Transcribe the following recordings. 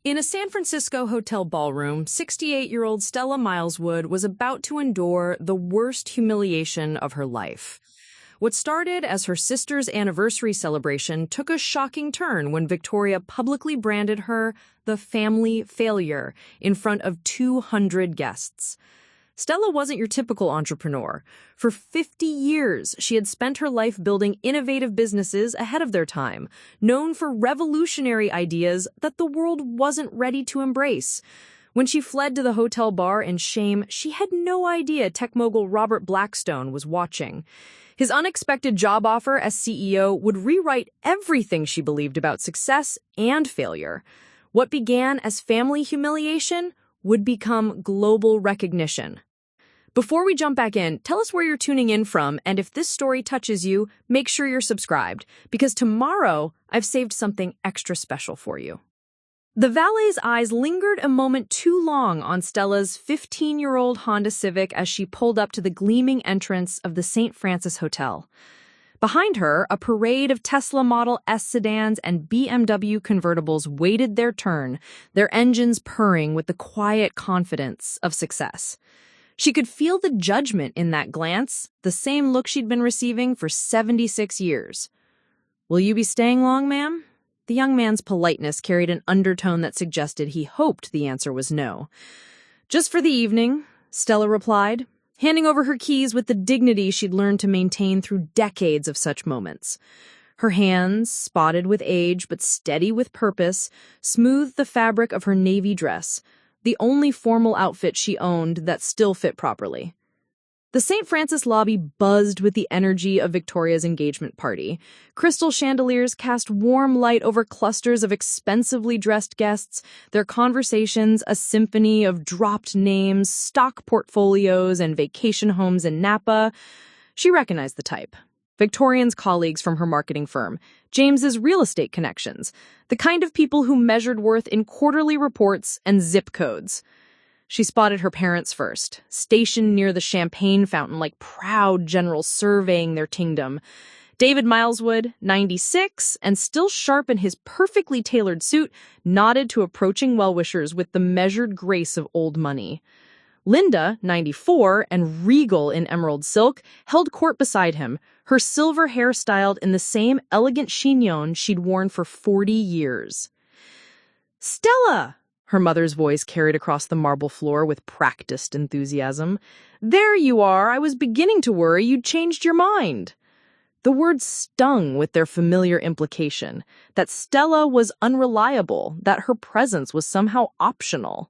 In a San Francisco hotel ballroom, 68-year-old Stella Mileswood was about to endure the worst humiliation of her life. What started as her sister's anniversary celebration took a shocking turn when Victoria publicly branded her the family failure in front of 200 guests. Stella wasn't your typical entrepreneur. For 50 years, she had spent her life building innovative businesses ahead of their time, known for revolutionary ideas that the world wasn't ready to embrace. When she fled to the hotel bar in shame, she had no idea tech mogul Robert Blackstone was watching. His unexpected job offer as CEO would rewrite everything she believed about success and failure. What began as family humiliation would become global recognition. Before we jump back in, tell us where you're tuning in from, and if this story touches you, make sure you're subscribed, because tomorrow I've saved something extra special for you. The valet's eyes lingered a moment too long on Stella's 15-year-old Honda Civic as she pulled up to the gleaming entrance of the St. Francis Hotel. Behind her, a parade of Tesla Model S sedans and BMW convertibles waited their turn, their engines purring with the quiet confidence of success. She could feel the judgment in that glance, the same look she'd been receiving for 76 years. "Will you be staying long, ma'am?" The young man's politeness carried an undertone that suggested he hoped the answer was no. "Just for the evening," Stella replied, handing over her keys with the dignity she'd learned to maintain through decades of such moments. Her hands, spotted with age but steady with purpose, smoothed the fabric of her navy dress, the only formal outfit she owned that still fit properly. The St. Francis lobby buzzed with the energy of Victoria's engagement party. Crystal chandeliers cast warm light over clusters of expensively dressed guests, their conversations a symphony of dropped names, stock portfolios, and vacation homes in Napa. She recognized the type. Victorian's colleagues from her marketing firm, James's real estate connections, the kind of people who measured worth in quarterly reports and zip codes. She spotted her parents first, stationed near the champagne fountain like proud generals surveying their kingdom. David Mileswood, 96, and still sharp in his perfectly tailored suit, nodded to approaching well-wishers with the measured grace of old money. Linda, 94, and regal in emerald silk, held court beside him, her silver hair styled in the same elegant chignon she'd worn for 40 years. "Stella!" Her mother's voice carried across the marble floor with practiced enthusiasm. "There you are! I was beginning to worry you'd changed your mind." The words stung with their familiar implication, that Stella was unreliable, that her presence was somehow optional.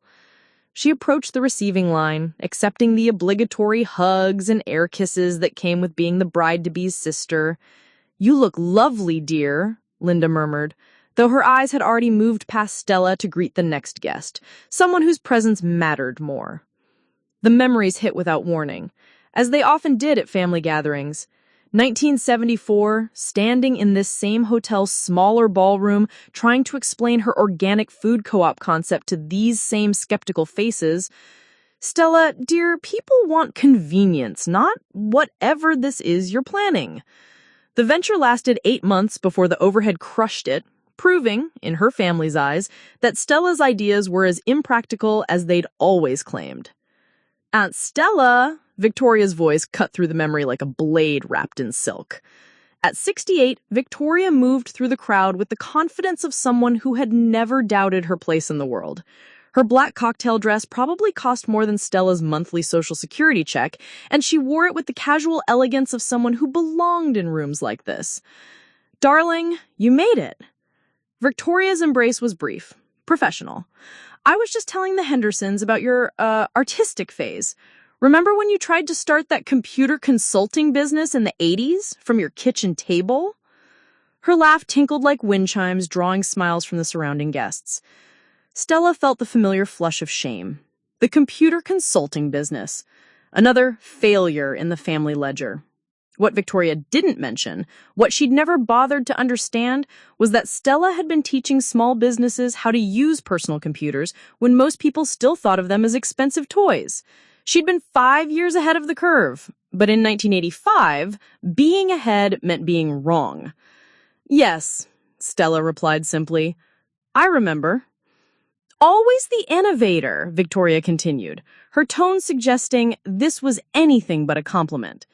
She approached the receiving line, accepting the obligatory hugs and air kisses that came with being the bride-to-be's sister. "You look lovely, dear," Linda murmured, though her eyes had already moved past Stella to greet the next guest, someone whose presence mattered more. The memories hit without warning, as they often did at family gatherings. 1974, standing in this same hotel's smaller ballroom, trying to explain her organic food co-op concept to these same skeptical faces. "Stella, dear, people want convenience, not whatever this is you're planning." The venture lasted 8 months before the overhead crushed it, proving, in her family's eyes, that Stella's ideas were as impractical as they'd always claimed. "Aunt Stella," Victoria's voice cut through the memory like a blade wrapped in silk. At 68, Victoria moved through the crowd with the confidence of someone who had never doubted her place in the world. Her black cocktail dress probably cost more than Stella's monthly Social Security check, and she wore it with the casual elegance of someone who belonged in rooms like this. "Darling, you made it." Victoria's embrace was brief, professional. "I was just telling the Hendersons about your, artistic phase. Remember when you tried to start that computer consulting business in the 80s from your kitchen table?" Her laugh tinkled like wind chimes, drawing smiles from the surrounding guests. Stella felt the familiar flush of shame. The computer consulting business. Another failure in the family ledger. What Victoria didn't mention, what she'd never bothered to understand, was that Stella had been teaching small businesses how to use personal computers when most people still thought of them as expensive toys. She'd been 5 years ahead of the curve, but in 1985, being ahead meant being wrong. "Yes," Stella replied simply. "I remember." Always the innovator, Victoria continued, her tone suggesting this was anything but a compliment.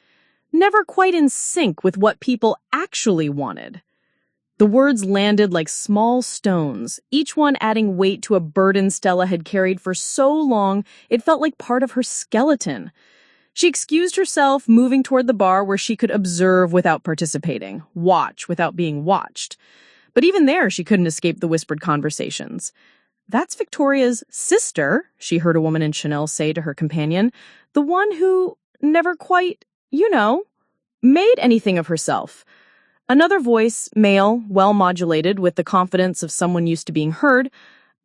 Never quite in sync with what people actually wanted. The words landed like small stones, each one adding weight to a burden Stella had carried for so long it felt like part of her skeleton. She excused herself, moving toward the bar where she could observe without participating, watch without being watched. But even there, she couldn't escape the whispered conversations. "That's Victoria's sister," she heard a woman in Chanel say to her companion, "the one who never quite, made anything of herself." Another voice, male, well-modulated, with the confidence of someone used to being heard.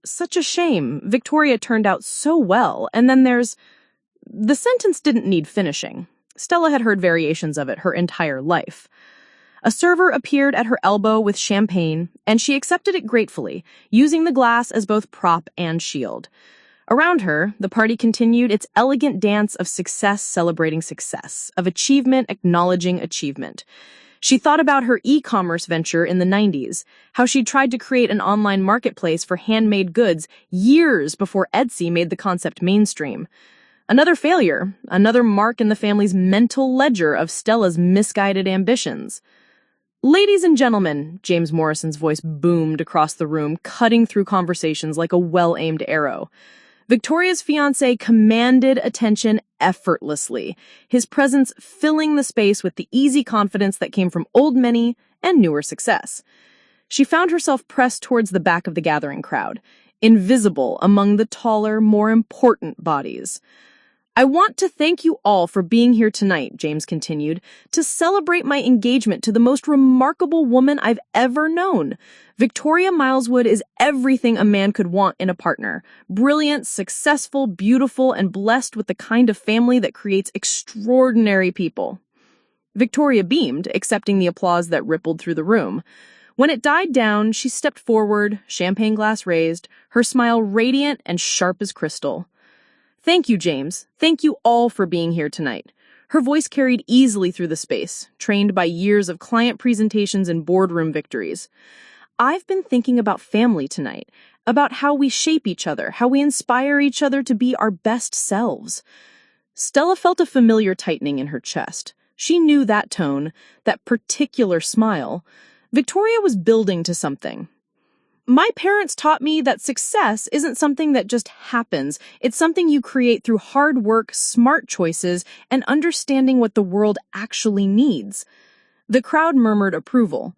"Such a shame. Victoria turned out so well. And then there's—" The sentence didn't need finishing. Stella had heard variations of it her entire life. A server appeared at her elbow with champagne, and she accepted it gratefully, using the glass as both prop and shield. Around her, the party continued its elegant dance of success celebrating success, of achievement acknowledging achievement. She thought about her e-commerce venture in the 90s, how she'd tried to create an online marketplace for handmade goods years before Etsy made the concept mainstream. Another failure, another mark in the family's mental ledger of Stella's misguided ambitions. "Ladies and gentlemen," James Morrison's voice boomed across the room, cutting through conversations like a well-aimed arrow. Victoria's fiancé commanded attention effortlessly, his presence filling the space with the easy confidence that came from old Minnie and newer success. She found herself pressed towards the back of the gathering crowd, invisible among the taller, more important bodies. "I want to thank you all for being here tonight," James continued, "to celebrate my engagement to the most remarkable woman I've ever known. Victoria Mileswood is everything a man could want in a partner. Brilliant, successful, beautiful, and blessed with the kind of family that creates extraordinary people." Victoria beamed, accepting the applause that rippled through the room. When it died down, she stepped forward, champagne glass raised, her smile radiant and sharp as crystal. "Thank you, James. Thank you all for being here tonight." Her voice carried easily through the space, trained by years of client presentations and boardroom victories. "I've been thinking about family tonight, about how we shape each other, how we inspire each other to be our best selves." Stella felt a familiar tightening in her chest. She knew that tone, that particular smile. Victoria was building to something. "My parents taught me that success isn't something that just happens. It's something you create through hard work, smart choices, and understanding what the world actually needs." The crowd murmured approval.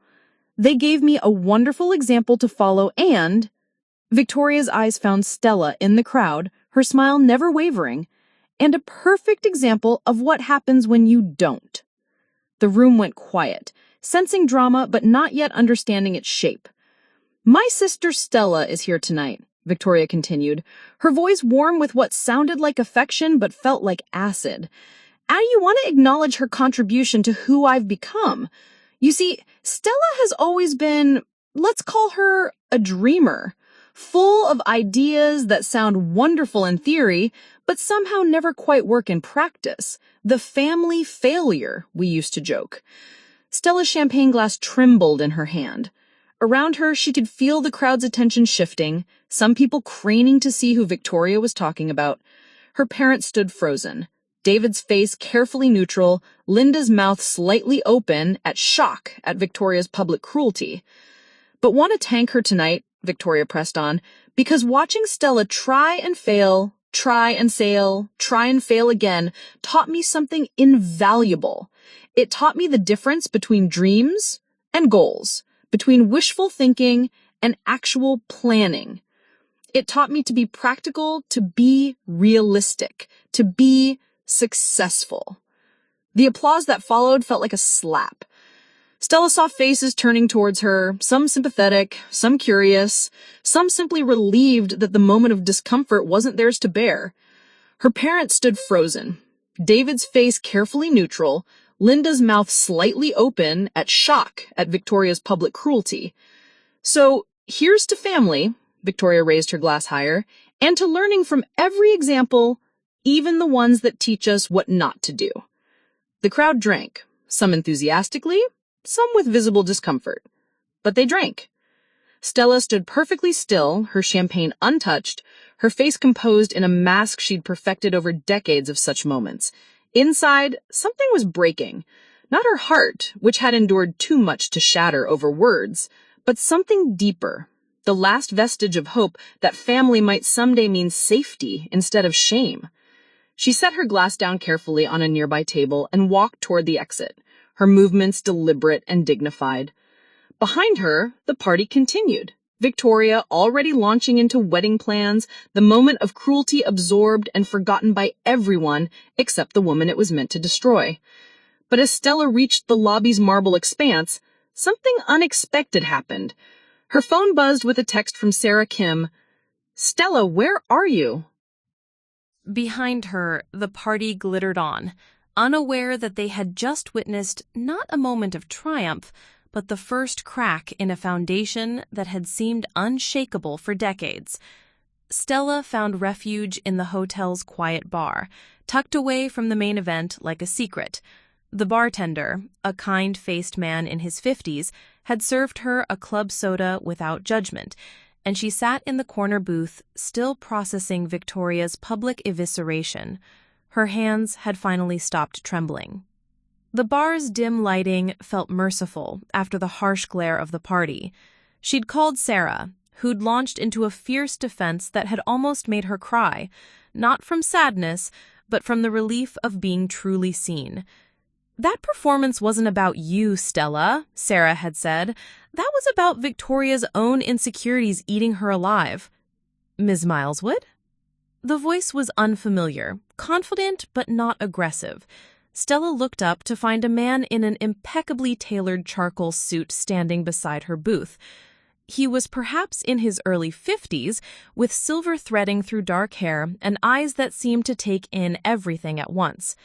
"They gave me a wonderful example to follow and—" Victoria's eyes found Stella in the crowd, her smile never wavering, "and a perfect example of what happens when you don't." The room went quiet, sensing drama but not yet understanding its shape. "My sister Stella is here tonight," Victoria continued, her voice warm with what sounded like affection but felt like acid. "I want to acknowledge her contribution to who I've become. You see, Stella has always been, let's call her a dreamer, full of ideas that sound wonderful in theory, but somehow never quite work in practice. The family failure, we used to joke." Stella's champagne glass trembled in her hand. Around her, she could feel the crowd's attention shifting, some people craning to see who Victoria was talking about. Her parents stood frozen, David's face carefully neutral, Linda's mouth slightly open at shock at Victoria's public cruelty. "But want to thank her tonight," Victoria pressed on, "because watching Stella try and fail, try and sail, try and fail again, taught me something invaluable. It taught me the difference between dreams and goals, between wishful thinking and actual planning. It taught me to be practical, to be realistic, to be successful." The applause that followed felt like a slap. Stella saw faces turning towards her, some sympathetic, some curious, some simply relieved that the moment of discomfort wasn't theirs to bear. Her parents stood frozen, David's face carefully neutral, Linda's mouth slightly open at shock at Victoria's public cruelty. "So, here's to family," Victoria raised her glass higher, "and to learning from every example, even the ones that teach us what not to do." The crowd drank, some enthusiastically, some with visible discomfort. But they drank. Stella stood perfectly still, her champagne untouched, her face composed in a mask she'd perfected over decades of such moments. Inside, something was breaking. Not her heart, which had endured too much to shatter over words, but something deeper. The last vestige of hope that family might someday mean safety instead of shame. She set her glass down carefully on a nearby table and walked toward the exit, her movements deliberate and dignified. Behind her, the party continued. Victoria already launching into wedding plans, the moment of cruelty absorbed and forgotten by everyone except the woman it was meant to destroy. But as Stella reached the lobby's marble expanse, something unexpected happened. Her phone buzzed with a text from Sarah Kim. "Stella, where are you?" Behind her, the party glittered on, unaware that they had just witnessed not a moment of triumph, but the first crack in a foundation that had seemed unshakable for decades. Stella found refuge in the hotel's quiet bar, tucked away from the main event like a secret. The bartender, a kind-faced man in his 50s, had served her a club soda without judgment, and she sat in the corner booth, still processing Victoria's public evisceration. Her hands had finally stopped trembling. The bar's dim lighting felt merciful after the harsh glare of the party. She'd called Sarah, who'd launched into a fierce defense that had almost made her cry, not from sadness, but from the relief of being truly seen. "That performance wasn't about you, Stella," Sarah had said. "That was about Victoria's own insecurities eating her alive." "Ms. Mileswood?" The voice was unfamiliar, confident but not aggressive. Stella looked up to find a man in an impeccably tailored charcoal suit standing beside her booth. He was perhaps in his early 50s, with silver threading through dark hair and eyes that seemed to take in everything at once.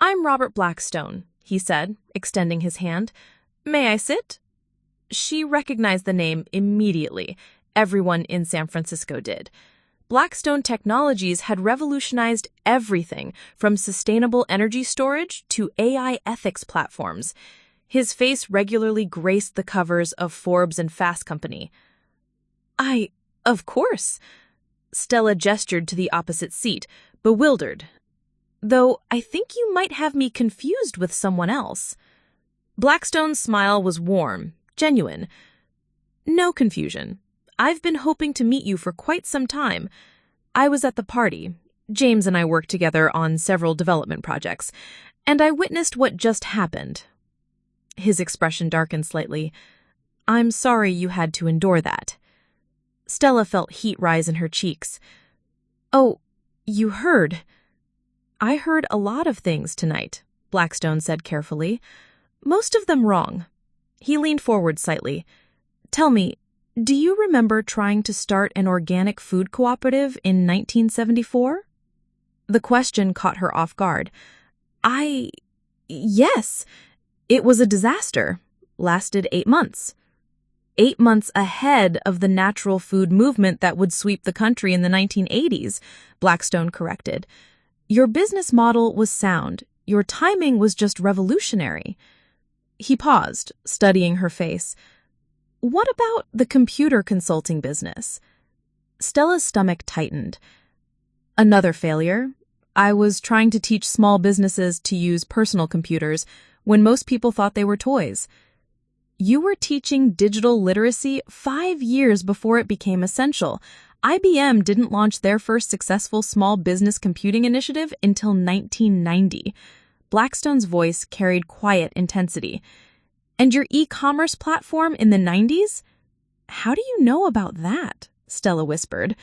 "I'm Robert Blackstone," he said, extending his hand. "May I sit?" She recognized the name immediately. Everyone in San Francisco did. Blackstone Technologies had revolutionized everything from sustainable energy storage to AI ethics platforms. His face regularly graced the covers of Forbes and Fast Company. Of course." Stella gestured to the opposite seat, bewildered. "Though I think you might have me confused with someone else." Blackstone's smile was warm, genuine. "No confusion. I've been hoping to meet you for quite some time. I was at the party. James and I worked together on several development projects, and I witnessed what just happened." His expression darkened slightly. "I'm sorry you had to endure that." Stella felt heat rise in her cheeks. "Oh, you heard." "I heard a lot of things tonight," Blackstone said carefully. "Most of them wrong." He leaned forward slightly. "Tell me, do you remember trying to start an organic food cooperative in 1974? The question caught her off guard. Yes. It was a disaster. Lasted 8 months. 8 months ahead of the natural food movement that would sweep the country in the 1980s, Blackstone corrected. "Your business model was sound. Your timing was just revolutionary." He paused, studying her face. "What about the computer consulting business?" Stella's stomach tightened. "Another failure. I was trying to teach small businesses to use personal computers when most people thought they were toys." "You were teaching digital literacy 5 years before it became essential. IBM didn't launch their first successful small business computing initiative until 1990. Blackstone's voice carried quiet intensity. "And your e-commerce platform in the 90s? "How do you know about that?" Stella whispered.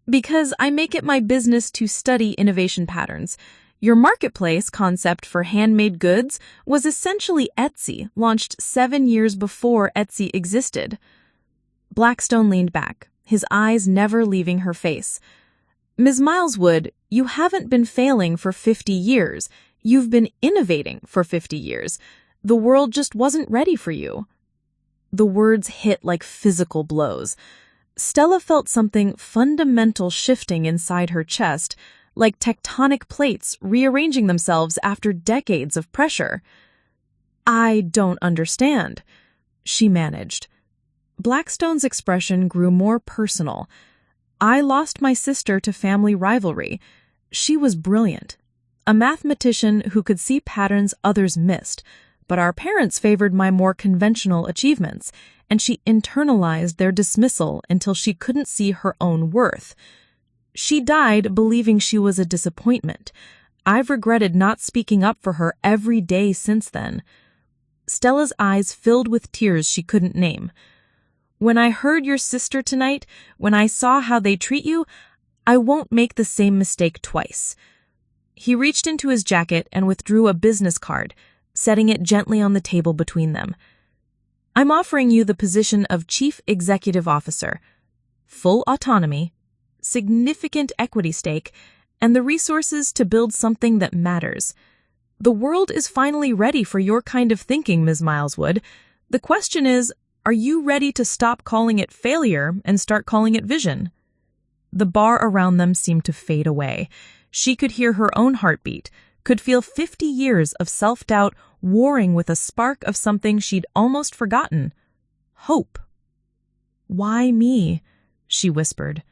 "Because I make it my business to study innovation patterns. Your marketplace concept for handmade goods was essentially Etsy, launched 7 years before Etsy existed." Blackstone leaned back, his eyes never leaving her face. "Ms. Mileswood, you haven't been failing for 50 years. You've been innovating for 50 years. The world just wasn't ready for you." The words hit like physical blows. Stella felt something fundamental shifting inside her chest, like tectonic plates rearranging themselves after decades of pressure. "I don't understand," she managed. Blackstone's expression grew more personal. I lost my sister to family rivalry. She was brilliant, a mathematician who could see patterns others missed, but our parents favored my more conventional achievements, and she internalized their dismissal until she couldn't see her own worth. She died believing she was a disappointment. I've regretted not speaking up for her every day since then. Stella's eyes filled with tears she couldn't name. When I heard your sister tonight, when I saw how they treat you, I won't make the same mistake twice. He reached into his jacket and withdrew a business card, setting it gently on the table between them. I'm offering you the position of Chief Executive Officer, full autonomy, significant equity stake, and the resources to build something that matters. The world is finally ready for your kind of thinking, Ms. Mileswood. The question is, are you ready to stop calling it failure and start calling it vision? The bar around them seemed to fade away. She could hear her own heartbeat, could feel 50 years of self-doubt warring with a spark of something she'd almost forgotten. Hope. Why me? She whispered.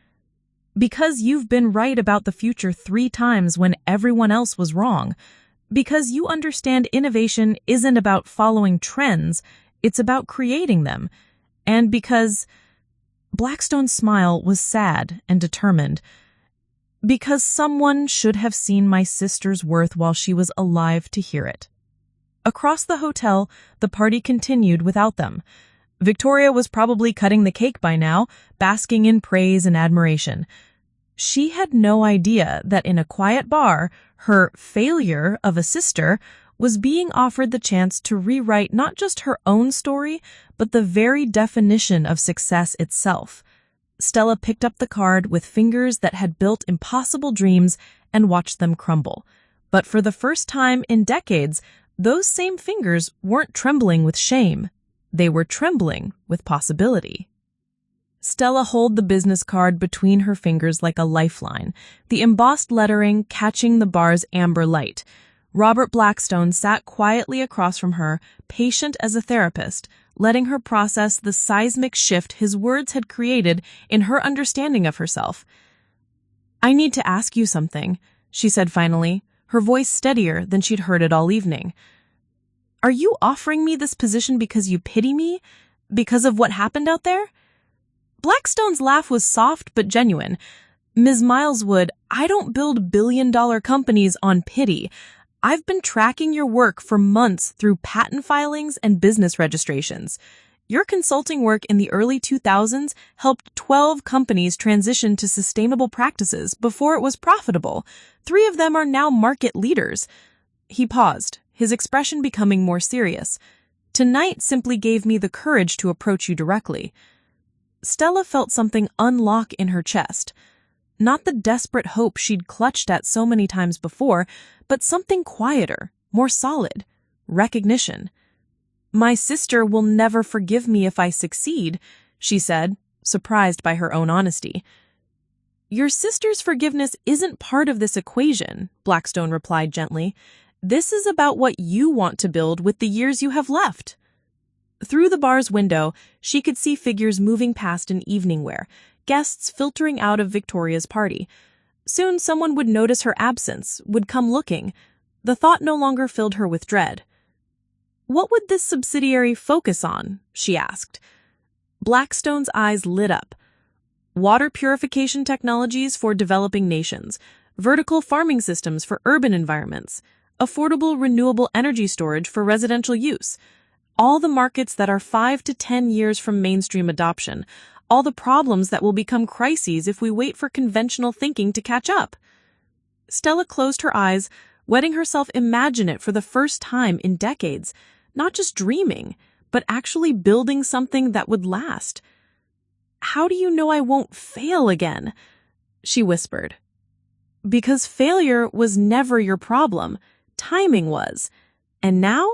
Because you've been right about the future 3 times when everyone else was wrong. Because you understand innovation isn't about following trends, it's about creating them. And because... Blackstone's smile was sad and determined. Because someone should have seen my sister's worth while she was alive to hear it. Across the hotel, the party continued without them. Victoria was probably cutting the cake by now, basking in praise and admiration. She had no idea that in a quiet bar, her failure of a sister was being offered the chance to rewrite not just her own story, but the very definition of success itself. Stella picked up the card with fingers that had built impossible dreams and watched them crumble. But for the first time in decades, those same fingers weren't trembling with shame. They were trembling with possibility. Stella held the business card between her fingers like a lifeline, the embossed lettering catching the bar's amber light. Robert Blackstone sat quietly across from her, patient as a therapist, letting her process the seismic shift his words had created in her understanding of herself. I need to ask you something, she said finally, her voice steadier than she'd heard it all evening. Are you offering me this position because you pity me? Because of what happened out there? Blackstone's laugh was soft but genuine. Ms. Mileswood, I don't build billion-dollar companies on pity. I've been tracking your work for months through patent filings and business registrations. Your consulting work in the early 2000s helped 12 companies transition to sustainable practices before it was profitable. 3 of them are now market leaders. He paused, his expression becoming more serious. Tonight simply gave me the courage to approach you directly. Stella felt something unlock in her chest. Not the desperate hope she'd clutched at so many times before, but something quieter, more solid. Recognition. My sister will never forgive me if I succeed, she said, surprised by her own honesty. Your sister's forgiveness isn't part of this equation, Blackstone replied gently. This is about what you want to build with the years you have left. Through the bar's window, she could see figures moving past in evening wear, guests filtering out of Victoria's party. Soon someone would notice her absence, would come looking. The thought no longer filled her with dread. What would this subsidiary focus on? She asked. Blackstone's eyes lit up. Water purification technologies for developing nations, vertical farming systems for urban environments, affordable renewable energy storage for residential use. All the markets that are 5 to 10 years from mainstream adoption, all the problems that will become crises if we wait for conventional thinking to catch up. Stella closed her eyes, letting herself imagine it for the first time in decades, not just dreaming, but actually building something that would last. How do you know I won't fail again? She whispered. Because failure was never your problem. Timing was. And now?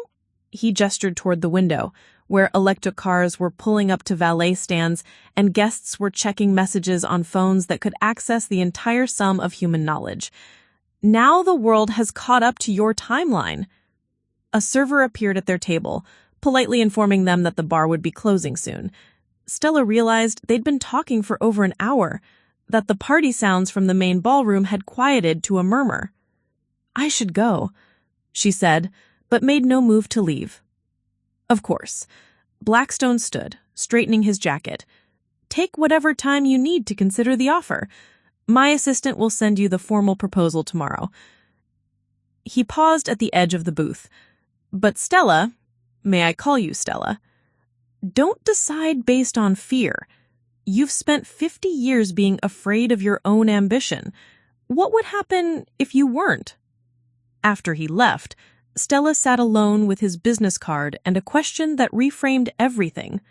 He gestured toward the window, where electric cars were pulling up to valet stands and guests were checking messages on phones that could access the entire sum of human knowledge. Now the world has caught up to your timeline. A server appeared at their table, politely informing them that the bar would be closing soon. Stella realized they'd been talking for over an hour, that the party sounds from the main ballroom had quieted to a murmur. "I should go," she said, but made no move to leave. Of course. Blackstone stood, straightening his jacket. "Take whatever time you need to consider the offer. My assistant will send you the formal proposal tomorrow." He paused at the edge of the booth. "But Stella, may I call you Stella? Don't decide based on fear. You've spent 50 years being afraid of your own ambition. What would happen if you weren't?" After he left, Stella sat alone with his business card and a question that reframed everything.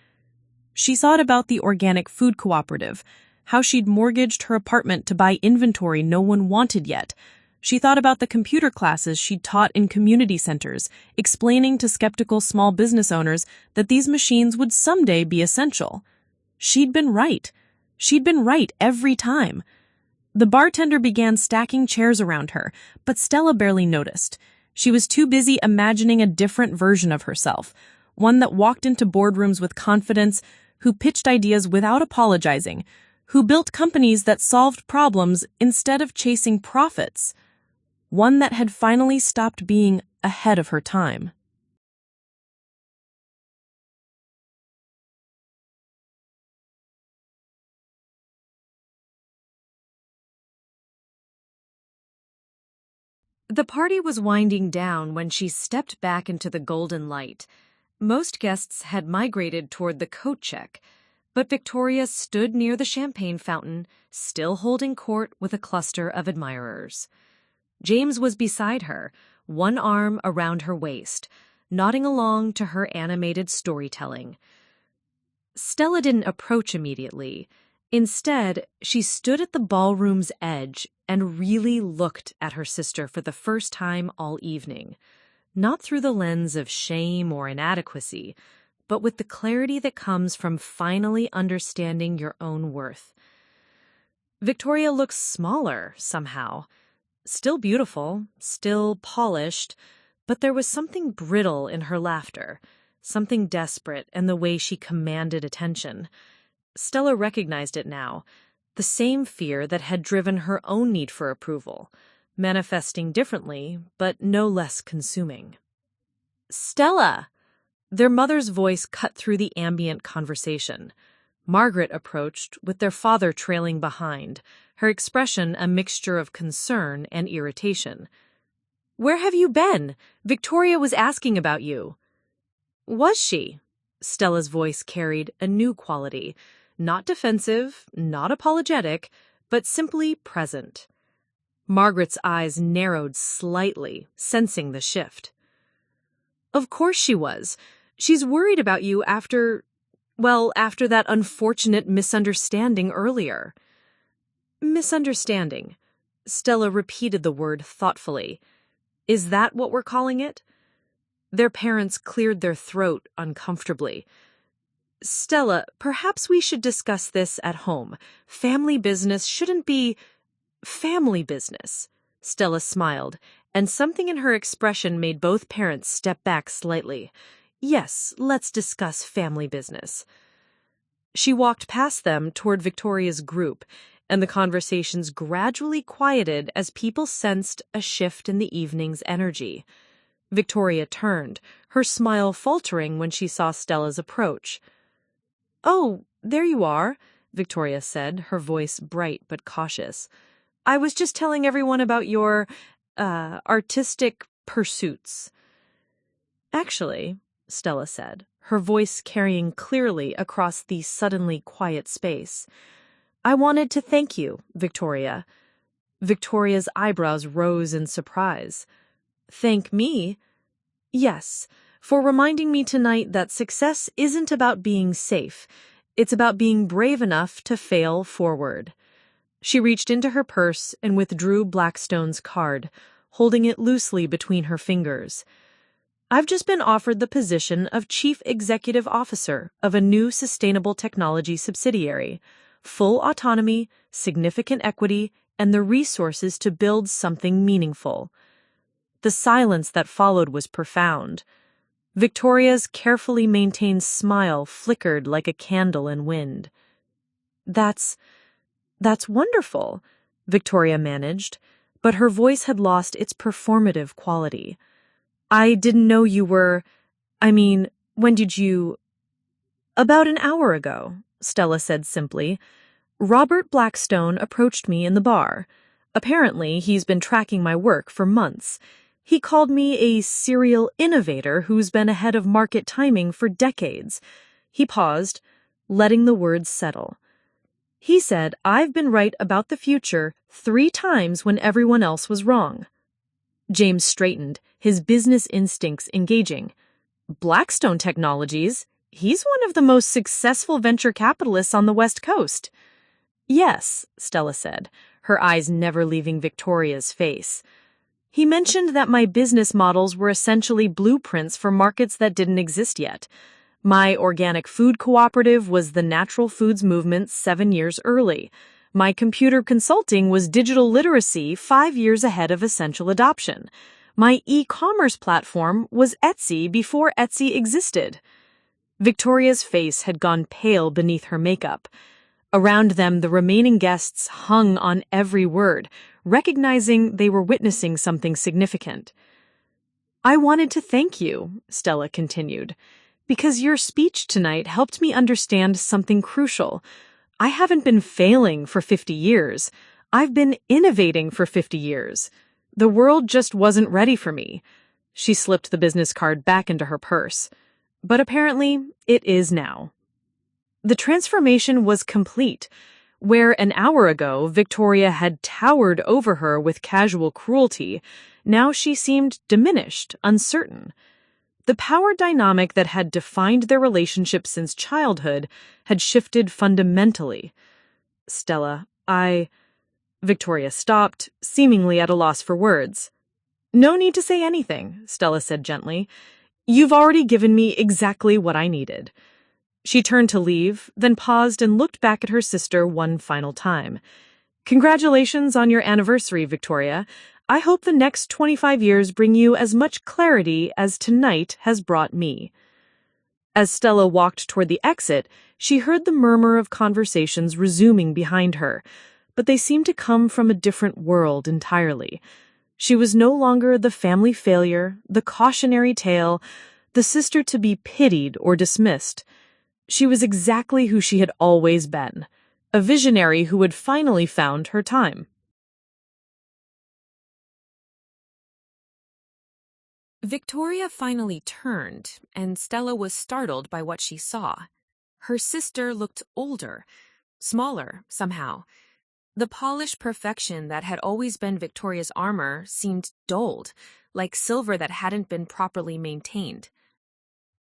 She thought about the organic food cooperative, how she'd mortgaged her apartment to buy inventory no one wanted yet. She thought about the computer classes she'd taught in community centers, explaining to skeptical small business owners that these machines would someday be essential. She'd been right. She'd been right every time. The bartender began stacking chairs around her, but Stella barely noticed. She was too busy imagining a different version of herself, one that walked into boardrooms with confidence, who pitched ideas without apologizing, who built companies that solved problems instead of chasing profits. One that had finally stopped being ahead of her time. The party was winding down when she stepped back into the golden light. Most guests had migrated toward the coat check, but Victoria stood near the champagne fountain, still holding court with a cluster of admirers. James was beside her, one arm around her waist, nodding along to her animated storytelling. Stella didn't approach immediately. Instead, she stood at the ballroom's edge and really looked at her sister for the first time all evening, not through the lens of shame or inadequacy, but with the clarity that comes from finally understanding your own worth. Victoria looked smaller, somehow. Still beautiful, still polished, but there was something brittle in her laughter, something desperate in the way she commanded attention. Stella recognized it now, the same fear that had driven her own need for approval, manifesting differently, but no less consuming. "Stella!" Their mother's voice cut through the ambient conversation. Margaret approached, with their father trailing behind, her expression a mixture of concern and irritation. "Where have you been? Victoria was asking about you." "Was she?" Stella's voice carried a new quality, not defensive, not apologetic, but simply present. Margaret's eyes narrowed slightly, sensing the shift. "Of course she was. She's worried about you after that unfortunate misunderstanding earlier." "Misunderstanding." Stella repeated the word thoughtfully. "Is that what we're calling it?" Their parents cleared their throat uncomfortably. "Stella, perhaps we should discuss this at home. Family business shouldn't be family business." Stella smiled, and something in her expression made both parents step back slightly. "Yes, let's discuss family business." She walked past them toward Victoria's group, and the conversations gradually quieted as people sensed a shift in the evening's energy. Victoria turned, her smile faltering when she saw Stella's approach. "Oh, there you are," Victoria said, her voice bright but cautious. "I was just telling everyone about your, artistic pursuits." "Actually," Stella said, her voice carrying clearly across the suddenly quiet space, "I wanted to thank you, Victoria." Victoria's eyebrows rose in surprise. "Thank me?" "Yes, for reminding me tonight that success isn't about being safe. It's about being brave enough to fail forward." She reached into her purse and withdrew Blackstone's card, holding it loosely between her fingers. "I've just been offered the position of Chief Executive Officer of a new sustainable technology subsidiary. Full autonomy, significant equity, and the resources to build something meaningful." The silence that followed was profound. Victoria's carefully maintained smile flickered like a candle in wind. That's wonderful, Victoria managed, but her voice had lost its performative quality. I didn't know you were… when did you… About an hour ago, Stella said simply. Robert Blackstone approached me in the bar. Apparently, he's been tracking my work for months. He called me a serial innovator who's been ahead of market timing for decades. He paused, letting the words settle. He said, I've been right about the future 3 times when everyone else was wrong. James straightened, his business instincts engaging. Blackstone Technologies? He's one of the most successful venture capitalists on the West Coast. Yes, Stella said, her eyes never leaving Victoria's face. He mentioned that my business models were essentially blueprints for markets that didn't exist yet. My organic food cooperative was the natural foods movement 7 years early. My computer consulting was digital literacy 5 years ahead of essential adoption. My e-commerce platform was Etsy before Etsy existed. Victoria's face had gone pale beneath her makeup. Around them, the remaining guests hung on every word, recognizing they were witnessing something significant. I wanted to thank you, Stella continued, because your speech tonight helped me understand something crucial. I haven't been failing for 50 years. I've been innovating for 50 years. The world just wasn't ready for me. She slipped the business card back into her purse. But apparently, it is now. The transformation was complete. Where an hour ago Victoria had towered over her with casual cruelty, now she seemed diminished, uncertain. The power dynamic that had defined their relationship since childhood had shifted fundamentally. Stella, Victoria stopped, seemingly at a loss for words. No need to say anything, Stella said gently. You've already given me exactly what I needed. She turned to leave, then paused and looked back at her sister one final time. Congratulations on your anniversary, Victoria. I hope the next 25 years bring you as much clarity as tonight has brought me. As Stella walked toward the exit, she heard the murmur of conversations resuming behind her, but they seemed to come from a different world entirely. She was no longer the family failure, the cautionary tale, the sister to be pitied or dismissed. She was exactly who she had always been, a visionary who had finally found her time. Victoria finally turned, and Stella was startled by what she saw. Her sister looked older, smaller, somehow. The polished perfection that had always been Victoria's armor seemed dulled, like silver that hadn't been properly maintained.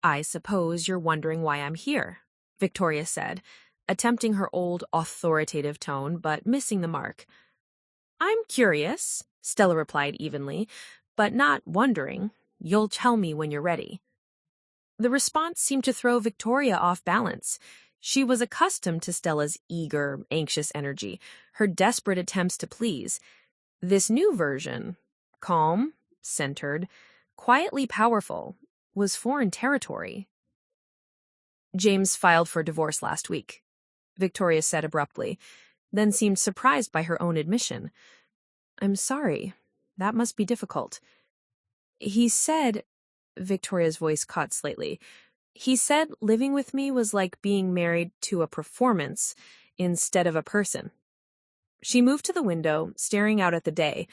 I suppose you're wondering why I'm here, Victoria said, attempting her old authoritative tone, but missing the mark. I'm curious, Stella replied evenly, but not wondering. You'll tell me when you're ready. The response seemed to throw Victoria off balance. She was accustomed to Stella's eager, anxious energy, her desperate attempts to please. This new version, calm, centered, quietly powerful, was foreign territory. James filed for divorce last week, Victoria said abruptly, then seemed surprised by her own admission. I'm sorry. That must be difficult. He said, Victoria's voice caught slightly, he said living with me was like being married to a performance instead of a person. She moved to the window, staring out at the day.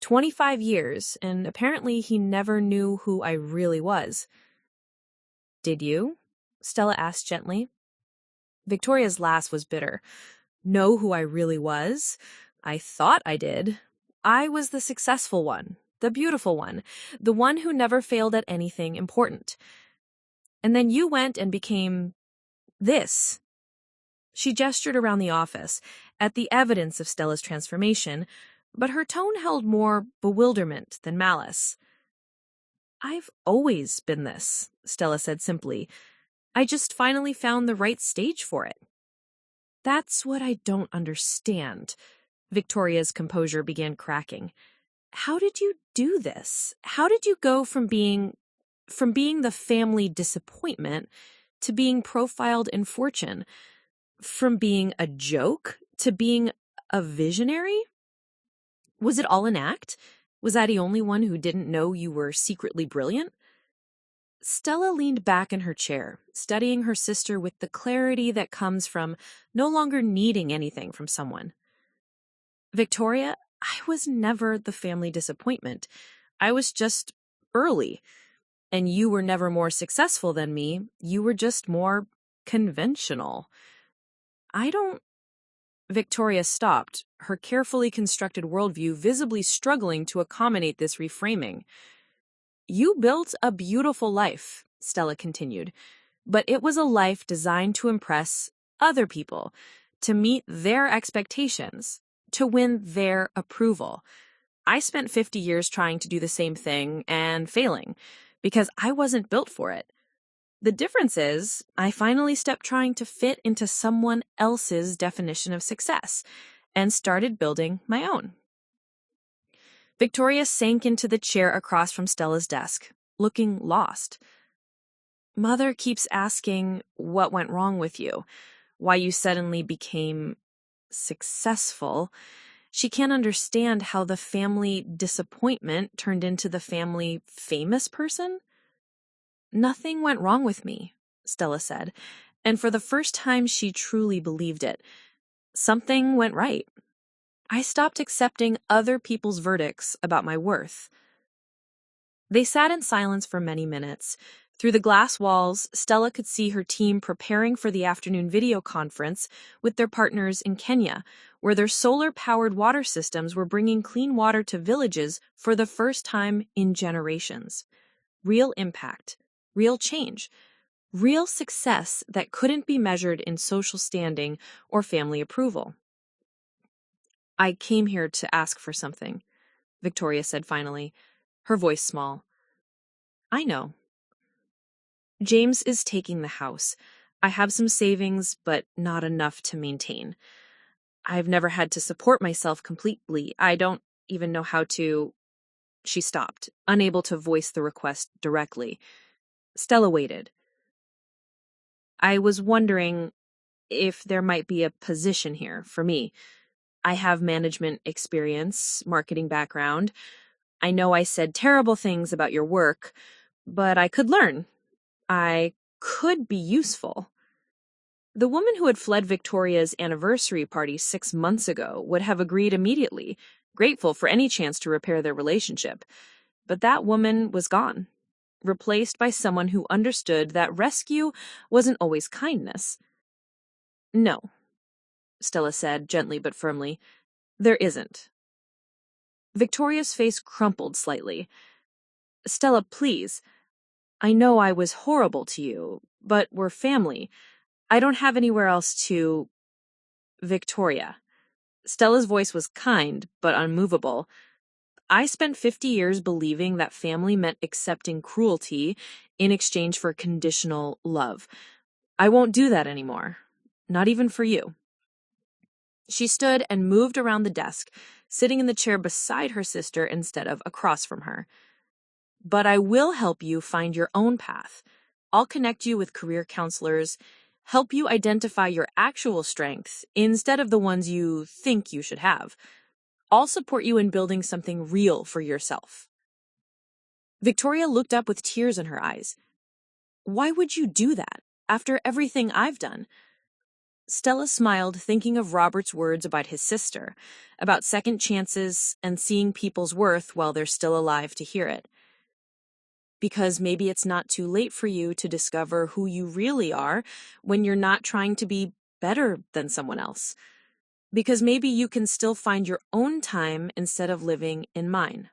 25 years, and apparently he never knew who I really was. Did you? Stella asked gently. Victoria's laugh was bitter. Know who I really was? I thought I did. I was the successful one, the beautiful one, the one who never failed at anything important. And then you went and became this. She gestured around the office, at the evidence of Stella's transformation, but her tone held more bewilderment than malice. I've always been this, Stella said simply. I just finally found the right stage for it. That's what I don't understand. Victoria's composure began cracking. How did you do this? How did you go from being From being the family disappointment to being profiled in Fortune. From being a joke to being a visionary? Was it all an act? Was I the only one who didn't know you were secretly brilliant? Stella leaned back in her chair, studying her sister with the clarity that comes from no longer needing anything from someone. Victoria, I was never the family disappointment. I was just early. And you were never more successful than me. You were just more conventional. Victoria stopped, her carefully constructed worldview visibly struggling to accommodate this reframing. You built a beautiful life, Stella continued, but it was a life designed to impress other people, to meet their expectations, to win their approval. I spent 50 years trying to do the same thing and failing, because I wasn't built for it. The difference is, I finally stopped trying to fit into someone else's definition of success and started building my own. Victoria sank into the chair across from Stella's desk, looking lost. Mother keeps asking what went wrong with you, why you suddenly became successful. She can't understand how the family disappointment turned into the family famous person. Nothing went wrong with me, Stella said, and for the first time she truly believed it. Something went right. I stopped accepting other people's verdicts about my worth. They sat in silence for many minutes. Through the glass walls, Stella could see her team preparing for the afternoon video conference with their partners in Kenya, where their solar-powered water systems were bringing clean water to villages for the first time in generations. Real impact. Real change, real success that couldn't be measured in social standing or family approval. I came here to ask for something, Victoria said finally, her voice small. I know. James is taking the house. I have some savings, but not enough to maintain. I've never had to support myself completely. I don't even know how to... She stopped, unable to voice the request directly. Stella waited. I was wondering if there might be a position here for me. I have management experience, marketing background. I know I said terrible things about your work, but I could learn. I could be useful. The woman who had fled Victoria's anniversary party 6 months ago would have agreed immediately, grateful for any chance to repair their relationship. But that woman was gone, replaced by someone who understood that rescue wasn't always kindness. No, Stella said, gently but firmly. There isn't. Victoria's face crumpled slightly. Stella, please. I know I was horrible to you, but we're family. I don't have anywhere else to... Victoria. Stella's voice was kind, but unmovable. I spent 50 years believing that family meant accepting cruelty in exchange for conditional love. I won't do that anymore. Not even for you. She stood and moved around the desk, sitting in the chair beside her sister instead of across from her. But I will help you find your own path. I'll connect you with career counselors, help you identify your actual strengths instead of the ones you think you should have. I'll support you in building something real for yourself. Victoria looked up with tears in her eyes. Why would you do that, after everything I've done? Stella smiled, thinking of Robert's words about his sister, about second chances and seeing people's worth while they're still alive to hear it. Because maybe it's not too late for you to discover who you really are when you're not trying to be better than someone else. Because maybe you can still find your own time instead of living in mine.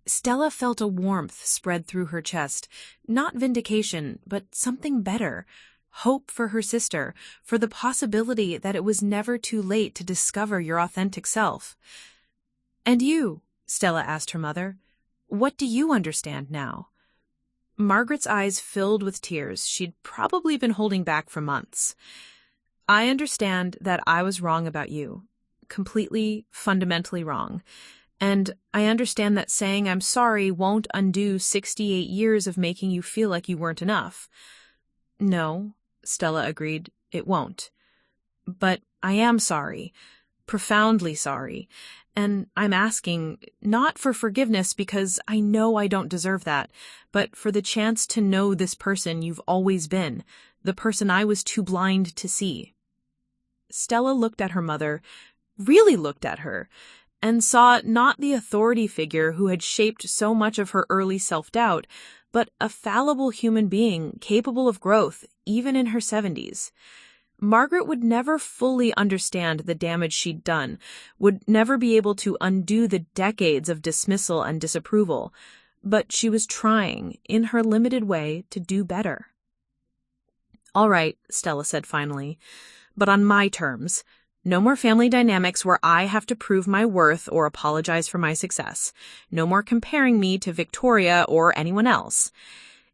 Stella felt a warmth spread through her chest. Not vindication, but something better. Hope for her sister, for the possibility that it was never too late to discover your authentic self. "And you?" Stella asked her mother. "What do you understand now?" Margaret's eyes filled with tears she'd probably been holding back for months. "I understand that I was wrong about you. Completely, fundamentally wrong. And I understand that saying I'm sorry won't undo 68 years of making you feel like you weren't enough." "No," Stella agreed, "it won't. But I am sorry, profoundly sorry. And I'm asking, not for forgiveness because I know I don't deserve that, but for the chance to know this person you've always been, the person I was too blind to see." Stella looked at her mother, really looked at her, and saw not the authority figure who had shaped so much of her early self-doubt, but a fallible human being capable of growth, even in her 70s. Margaret would never fully understand the damage she'd done, would never be able to undo the decades of dismissal and disapproval, but she was trying, in her limited way, to do better. "All right," Stella said finally, "but on my terms. No more family dynamics where I have to prove my worth or apologize for my success. No more comparing me to Victoria or anyone else.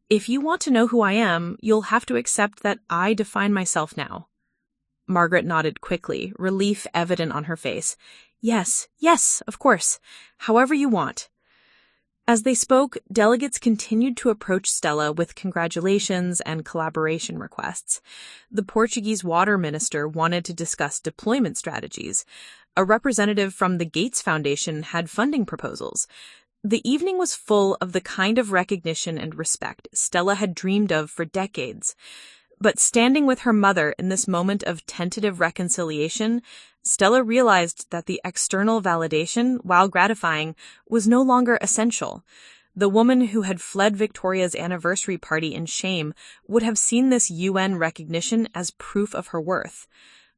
If you want to know who I am, you'll have to accept that I define myself now." Margaret nodded quickly, relief evident on her face. Yes, of course. However you want." As they spoke, delegates continued to approach Stella with congratulations and collaboration requests. The Portuguese water minister wanted to discuss deployment strategies. A representative from the Gates Foundation had funding proposals. The evening was full of the kind of recognition and respect Stella had dreamed of for decades. But standing with her mother in this moment of tentative reconciliation, Stella realized that the external validation, while gratifying, was no longer essential. The woman who had fled Victoria's anniversary party in shame would have seen this UN recognition as proof of her worth.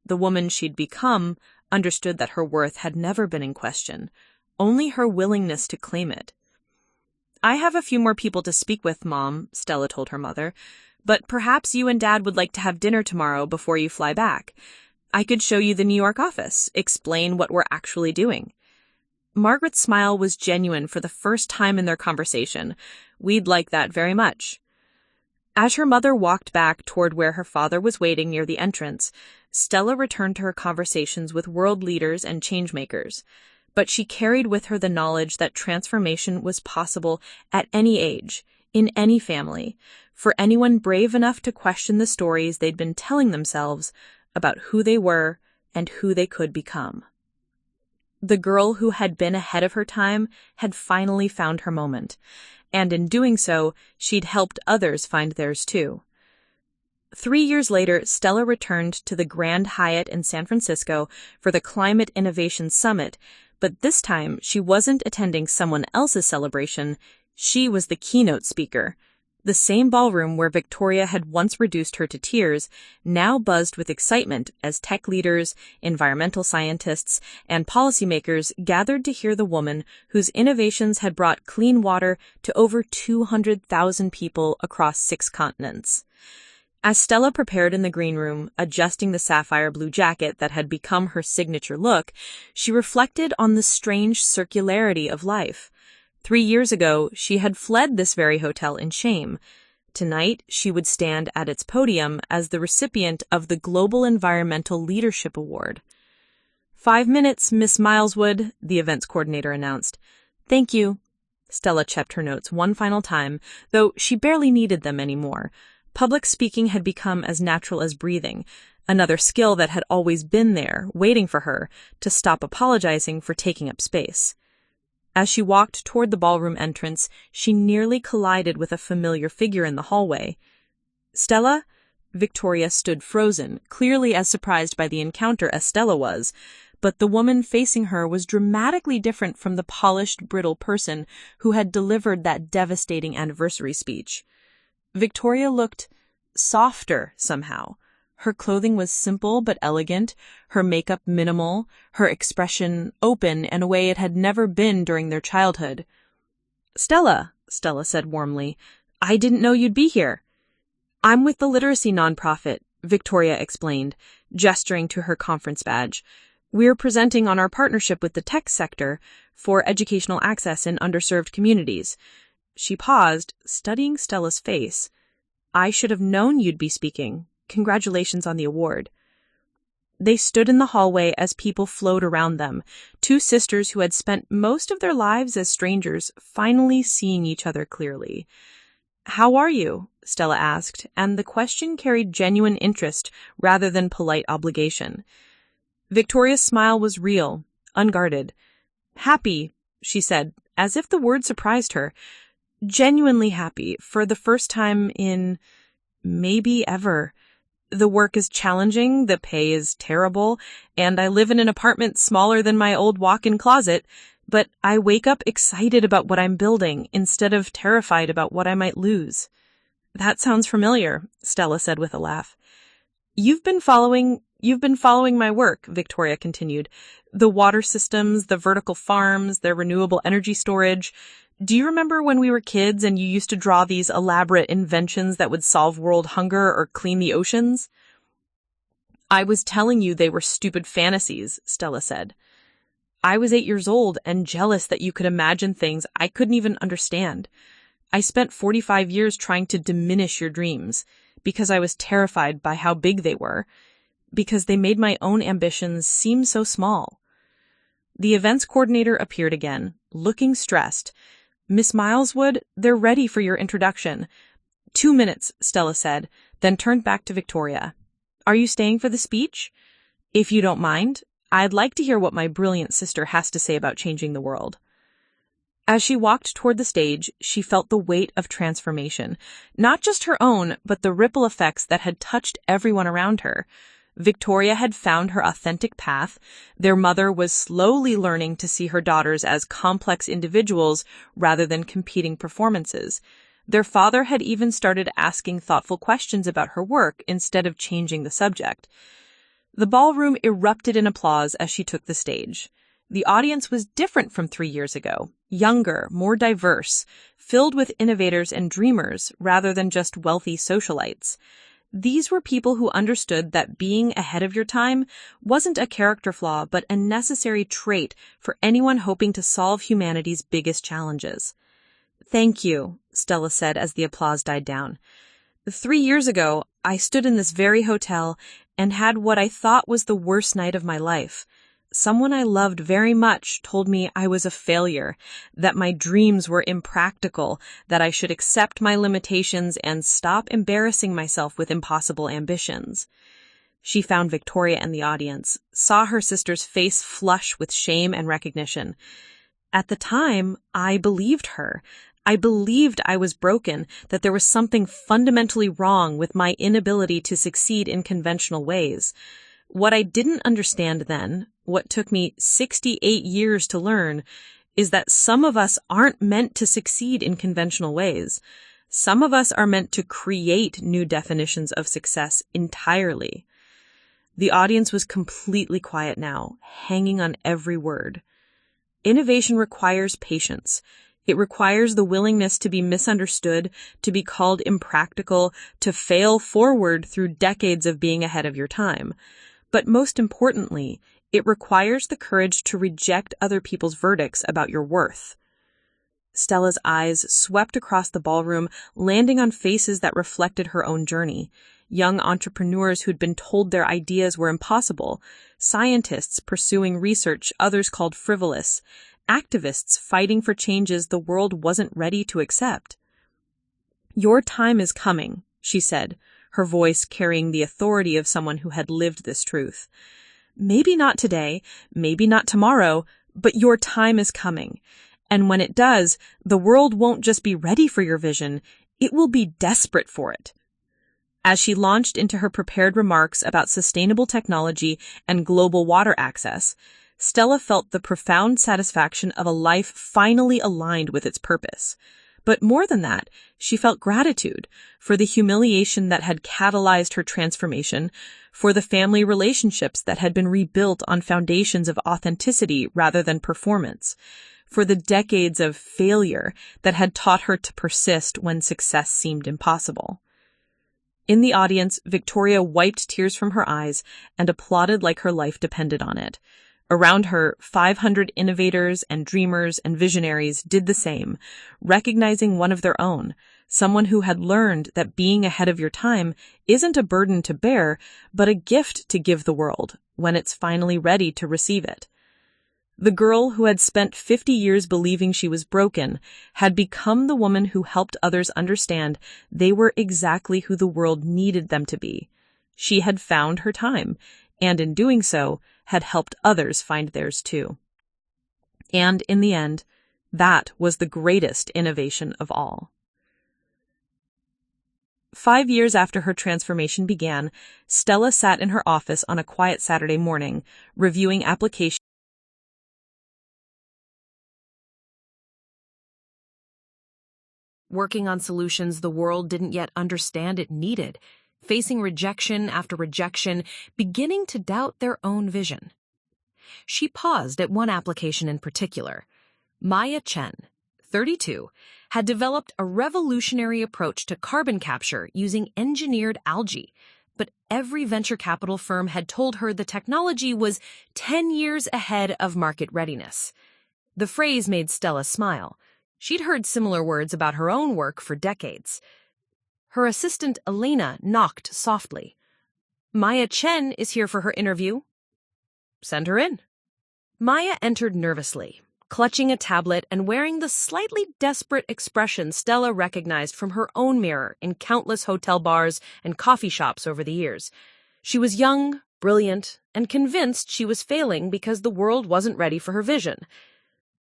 The woman she'd become understood that her worth had never been in question, only her willingness to claim it. "I have a few more people to speak with, Mom," Stella told her mother. "But perhaps you and Dad would like to have dinner tomorrow before you fly back. I could show you the New York office, explain what we're actually doing." Margaret's smile was genuine for the first time in their conversation. "We'd like that very much." As her mother walked back toward where her father was waiting near the entrance, Stella returned to her conversations with world leaders and changemakers. But she carried with her the knowledge that transformation was possible at any age, in any family, for anyone brave enough to question the stories they'd been telling themselves about who they were and who they could become. The girl who had been ahead of her time had finally found her moment, and in doing so, she'd helped others find theirs too. 3 years later, Stella returned to the Grand Hyatt in San Francisco for the Climate Innovation Summit, but this time she wasn't attending someone else's celebration. She was the keynote speaker. The same ballroom where Victoria had once reduced her to tears now buzzed with excitement as tech leaders, environmental scientists, and policymakers gathered to hear the woman whose innovations had brought clean water to over 200,000 people across 6 continents. As Stella prepared in the green room, adjusting the sapphire blue jacket that had become her signature look, she reflected on the strange circularity of life. 3 years ago, she had fled this very hotel in shame. Tonight, she would stand at its podium as the recipient of the Global Environmental Leadership Award. 5 minutes, Miss Mileswood, the events coordinator announced. "Thank you." Stella checked her notes one final time, though she barely needed them anymore. Public speaking had become as natural as breathing, another skill that had always been there, waiting for her, to stop apologizing for taking up space. As she walked toward the ballroom entrance, she nearly collided with a familiar figure in the hallway. "Stella?" Victoria stood frozen, clearly as surprised by the encounter as Stella was, but the woman facing her was dramatically different from the polished, brittle person who had delivered that devastating anniversary speech. Victoria looked softer somehow. Her clothing was simple but elegant, her makeup minimal, her expression open in a way it had never been during their childhood. Stella said warmly. I didn't know you'd be here. I'm with the literacy nonprofit, Victoria explained, gesturing to her conference badge. We're presenting on our partnership with the tech sector for educational access in underserved communities. She paused, studying Stella's face. I should have known you'd be speaking. Congratulations on the award. They stood in the hallway as people flowed around them, two sisters who had spent most of their lives as strangers, finally seeing each other clearly. How are you? Stella asked, and the question carried genuine interest rather than polite obligation. Victoria's smile was real, unguarded. Happy, she said, as if the word surprised her. Genuinely happy, for the first time in maybe ever. The work is challenging, the pay is terrible, and I live in an apartment smaller than my old walk-in closet, but I wake up excited about what I'm building instead of terrified about what I might lose. That sounds familiar, Stella said with a laugh. You've been following my work, Victoria continued. The water systems, the vertical farms, the renewable energy storage. Do you remember when we were kids and you used to draw these elaborate inventions that would solve world hunger or clean the oceans? I was telling you they were stupid fantasies, Stella said. I was 8 years old and jealous that you could imagine things I couldn't even understand. I spent 45 years trying to diminish your dreams because I was terrified by how big they were, because they made my own ambitions seem so small. The events coordinator appeared again, looking stressed. Miss Mileswood, they're ready for your introduction. 2 minutes, Stella said, then turned back to Victoria. Are you staying for the speech? If you don't mind, I'd like to hear what my brilliant sister has to say about changing the world. As she walked toward the stage, she felt the weight of transformation, not just her own, but the ripple effects that had touched everyone around her. Victoria had found her authentic path. Their mother was slowly learning to see her daughters as complex individuals rather than competing performances. Their father had even started asking thoughtful questions about her work instead of changing the subject. The ballroom erupted in applause as she took the stage. The audience was different from 3 years ago, younger, more diverse, filled with innovators and dreamers rather than just wealthy socialites. These were people who understood that being ahead of your time wasn't a character flaw, but a necessary trait for anyone hoping to solve humanity's biggest challenges. Thank you, Stella said as the applause died down. 3 years ago, I stood in this very hotel and had what I thought was the worst night of my life. Someone I loved very much told me I was a failure, that my dreams were impractical, that I should accept my limitations and stop embarrassing myself with impossible ambitions. She found Victoria and the audience, saw her sister's face flush with shame and recognition. At the time, I believed her. I believed I was broken, that there was something fundamentally wrong with my inability to succeed in conventional ways. What I didn't understand then, what took me 68 years to learn, is that some of us aren't meant to succeed in conventional ways. Some of us are meant to create new definitions of success entirely. The audience was completely quiet now, hanging on every word. Innovation requires patience. It requires the willingness to be misunderstood, to be called impractical, to fail forward through decades of being ahead of your time. But most importantly, it requires the courage to reject other people's verdicts about your worth. Stella's eyes swept across the ballroom, landing on faces that reflected her own journey. Young entrepreneurs who'd been told their ideas were impossible, scientists pursuing research others called frivolous, activists fighting for changes the world wasn't ready to accept. Your time is coming, she said, her voice carrying the authority of someone who had lived this truth. Maybe not today, maybe not tomorrow, but your time is coming. And when it does, the world won't just be ready for your vision, it will be desperate for it. As she launched into her prepared remarks about sustainable technology and global water access, Stella felt the profound satisfaction of a life finally aligned with its purpose. But more than that, she felt gratitude for the humiliation that had catalyzed her transformation, for the family relationships that had been rebuilt on foundations of authenticity rather than performance, for the decades of failure that had taught her to persist when success seemed impossible. In the audience, Victoria wiped tears from her eyes and applauded like her life depended on it. Around her, 500 innovators and dreamers and visionaries did the same, recognizing one of their own, someone who had learned that being ahead of your time isn't a burden to bear, but a gift to give the world when it's finally ready to receive it. The girl who had spent 50 years believing she was broken had become the woman who helped others understand they were exactly who the world needed them to be. She had found her time, and in doing so, had helped others find theirs too. And in the end, that was the greatest innovation of all. 5 years after her transformation began, Stella sat in her office on a quiet Saturday morning, reviewing applications. Working on solutions the world didn't yet understand it needed, facing rejection after rejection, beginning to doubt their own vision. She paused at one application in particular. Maya Chen, 32, had developed a revolutionary approach to carbon capture using engineered algae, but every venture capital firm had told her the technology was 10 years ahead of market readiness. The phrase made Stella smile. She'd heard similar words about her own work for decades. Her assistant, Elena, knocked softly. "Maya Chen is here for her interview." "Send her in." Maya entered nervously, clutching a tablet and wearing the slightly desperate expression Stella recognized from her own mirror in countless hotel bars and coffee shops over the years. She was young, brilliant, and convinced she was failing because the world wasn't ready for her vision.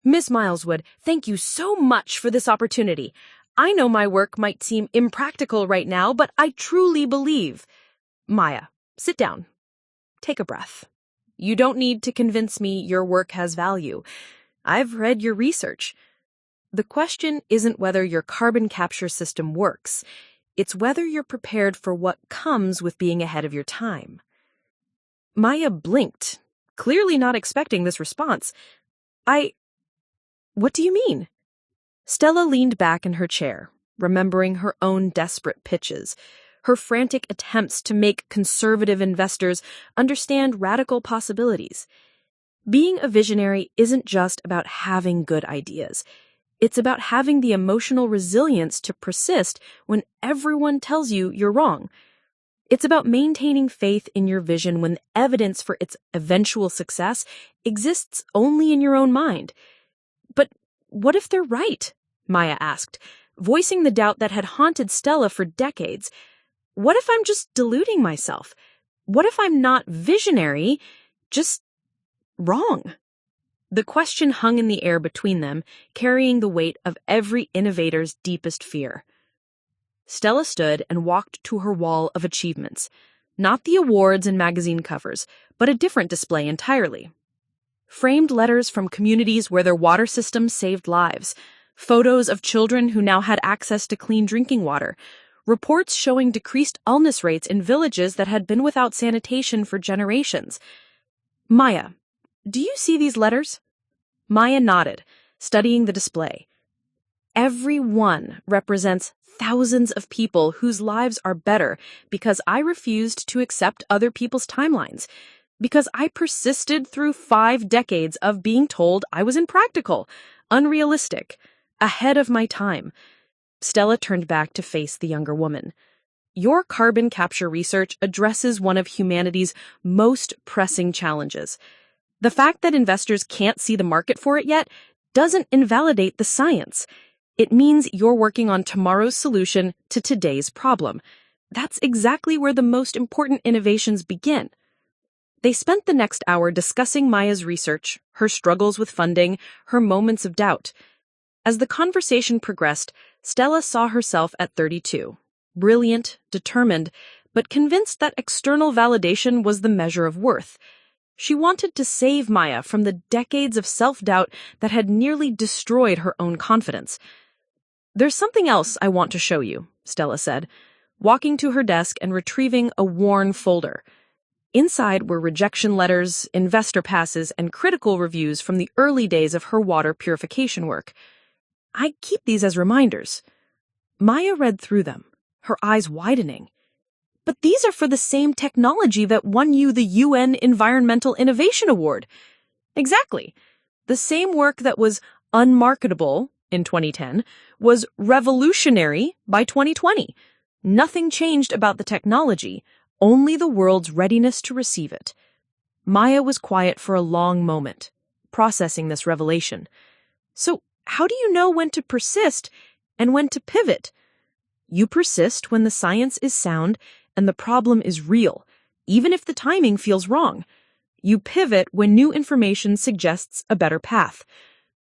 "Miss Mileswood, thank you so much for this opportunity. I know my work might seem impractical right now, but I truly believe." "Maya, sit down. Take a breath. You don't need to convince me your work has value. I've read your research. The question isn't whether your carbon capture system works. It's whether you're prepared for what comes with being ahead of your time." Maya blinked, clearly not expecting this response. What do you mean?" Stella leaned back in her chair, remembering her own desperate pitches, her frantic attempts to make conservative investors understand radical possibilities. Being a visionary isn't just about having good ideas. It's about having the emotional resilience to persist when everyone tells you you're wrong. It's about maintaining faith in your vision when the evidence for its eventual success exists only in your own mind. "But what if they're right?" Maya asked, voicing the doubt that had haunted Stella for decades. "What if I'm just deluding myself? What if I'm not visionary, just wrong?" The question hung in the air between them, carrying the weight of every innovator's deepest fear. Stella stood and walked to her wall of achievements, not the awards and magazine covers, but a different display entirely. Framed letters from communities where their water systems saved lives, photos of children who now had access to clean drinking water, reports showing decreased illness rates in villages that had been without sanitation for generations. "Maya, do you see these letters?" Maya nodded, studying the display. "Every one represents thousands of people whose lives are better because I refused to accept other people's timelines, because I persisted through 5 decades of being told I was impractical, unrealistic, ahead of my time." Stella turned back to face the younger woman. "Your carbon capture research addresses one of humanity's most pressing challenges. The fact that investors can't see the market for it yet doesn't invalidate the science. It means you're working on tomorrow's solution to today's problem. That's exactly where the most important innovations begin." They spent the next hour discussing Maya's research, her struggles with funding, her moments of doubt. As the conversation progressed, Stella saw herself at 32, brilliant, determined, but convinced that external validation was the measure of worth. She wanted to save Maya from the decades of self-doubt that had nearly destroyed her own confidence. "There's something else I want to show you," Stella said, walking to her desk and retrieving a worn folder. Inside were rejection letters, investor passes, and critical reviews from the early days of her water purification work. I keep these as reminders. Maya read through them, her eyes widening. But these are for the same technology that won you the UN Environmental Innovation Award. Exactly. The same work that was unmarketable in 2010 was revolutionary by 2020. Nothing changed about the technology, only the world's readiness to receive it. Maya was quiet for a long moment, processing this revelation. So, how do you know when to persist and when to pivot? You persist when the science is sound and the problem is real, even if the timing feels wrong. You pivot when new information suggests a better path,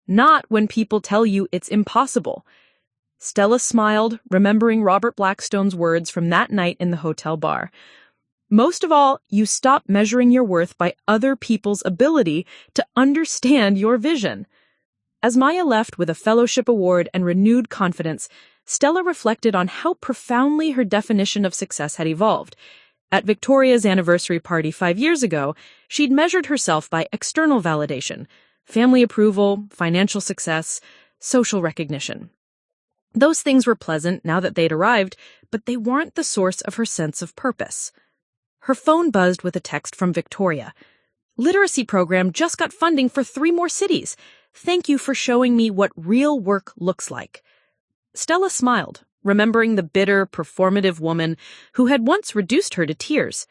not when people tell you it's impossible. Stella smiled, remembering Robert Blackstone's words from that night in the hotel bar. Most of all, you stop measuring your worth by other people's ability to understand your vision. As Maya left with a fellowship award and renewed confidence, Stella reflected on how profoundly her definition of success had evolved. At Victoria's anniversary party 5 years ago, she'd measured herself by external validation, family approval, financial success, social recognition. Those things were pleasant now that they'd arrived, but they weren't the source of her sense of purpose. Her phone buzzed with a text from Victoria. "Literacy program just got funding for 3 more cities. Thank you for showing me what real work looks like." Stella smiled, remembering the bitter, performative woman who had once reduced her to tears.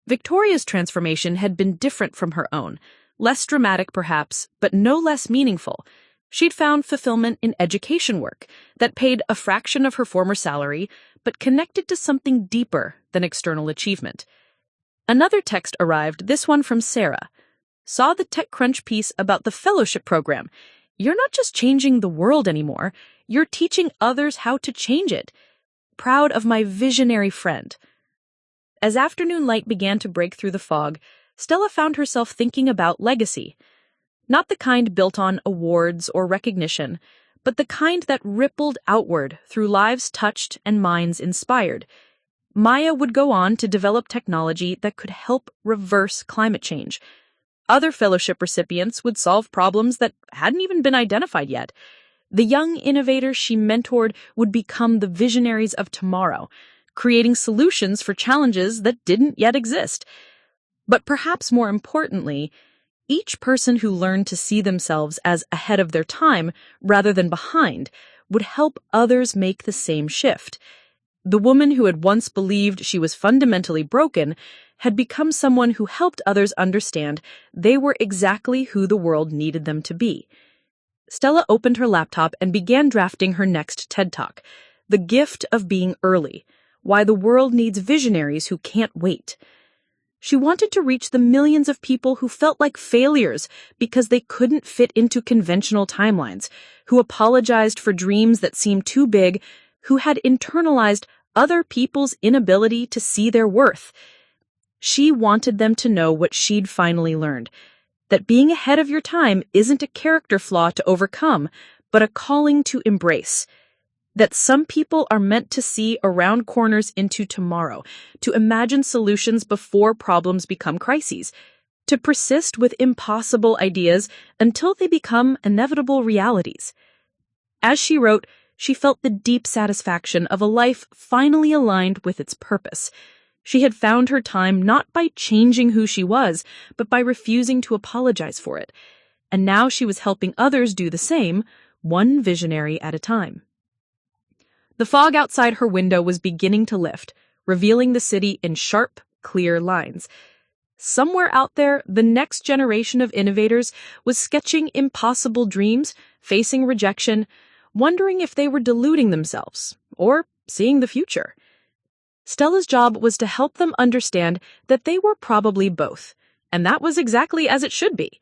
Victoria's transformation had been different from her own, less dramatic perhaps, but no less meaningful. She'd found fulfillment in education work that paid a fraction of her former salary, but connected to something deeper than external achievement. Another text arrived, this one from Sarah. "Saw the TechCrunch piece about the fellowship program. You're not just changing the world anymore, you're teaching others how to change it. Proud of my visionary friend." As afternoon light began to break through the fog, Stella found herself thinking about legacy. Not the kind built on awards or recognition, but the kind that rippled outward through lives touched and minds inspired. Maya would go on to develop technology that could help reverse climate change. Other fellowship recipients would solve problems that hadn't even been identified yet. The young innovators she mentored would become the visionaries of tomorrow, creating solutions for challenges that didn't yet exist. But perhaps more importantly, each person who learned to see themselves as ahead of their time rather than behind would help others make the same shift. The woman who had once believed she was fundamentally broken had become someone who helped others understand they were exactly who the world needed them to be. Stella opened her laptop and began drafting her next TED Talk, "The Gift of Being Early: Why the World Needs Visionaries Who Can't Wait." She wanted to reach the millions of people who felt like failures because they couldn't fit into conventional timelines, who apologized for dreams that seemed too big, who had internalized other people's inability to see their worth. She wanted them to know what she'd finally learned, that being ahead of your time isn't a character flaw to overcome, but a calling to embrace. That some people are meant to see around corners into tomorrow, to imagine solutions before problems become crises, to persist with impossible ideas until they become inevitable realities. As she wrote, she felt the deep satisfaction of a life finally aligned with its purpose. She had found her time not by changing who she was, but by refusing to apologize for it. And now she was helping others do the same, one visionary at a time. The fog outside her window was beginning to lift, revealing the city in sharp, clear lines. Somewhere out there, the next generation of innovators was sketching impossible dreams, facing rejection, wondering if they were deluding themselves or seeing the future. Stella's job was to help them understand that they were probably both, and that was exactly as it should be.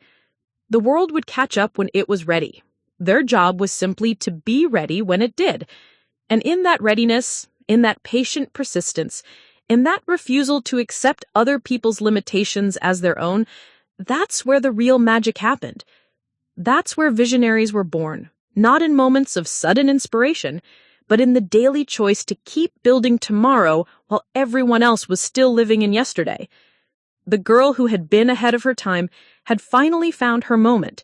The world would catch up when it was ready. Their job was simply to be ready when it did. And in that readiness, in that patient persistence, in that refusal to accept other people's limitations as their own, that's where the real magic happened. That's where visionaries were born, not in moments of sudden inspiration, but in the daily choice to keep building tomorrow while everyone else was still living in yesterday. The girl who had been ahead of her time had finally found her moment.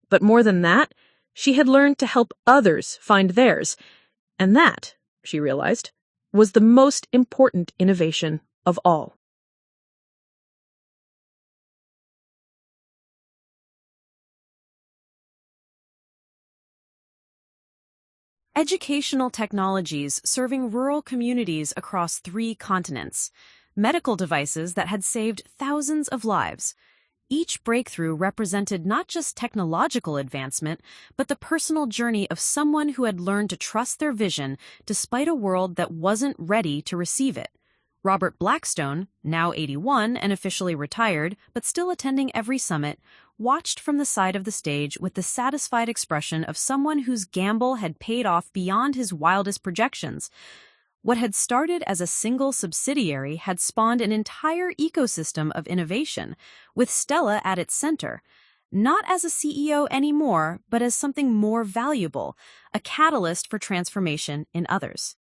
But more than that, she had learned to help others find theirs. And that, she realized, was the most important innovation of all. Educational technologies serving rural communities across 3 continents. Medical devices that had saved thousands of lives. Each breakthrough represented not just technological advancement, but the personal journey of someone who had learned to trust their vision despite a world that wasn't ready to receive it. Robert Blackstone, now 81 and officially retired, but still attending every summit, watched from the side of the stage with the satisfied expression of someone whose gamble had paid off beyond his wildest projections. What had started as a single subsidiary had spawned an entire ecosystem of innovation, with Stella at its center, not as a CEO anymore, but as something more valuable, a catalyst for transformation in others.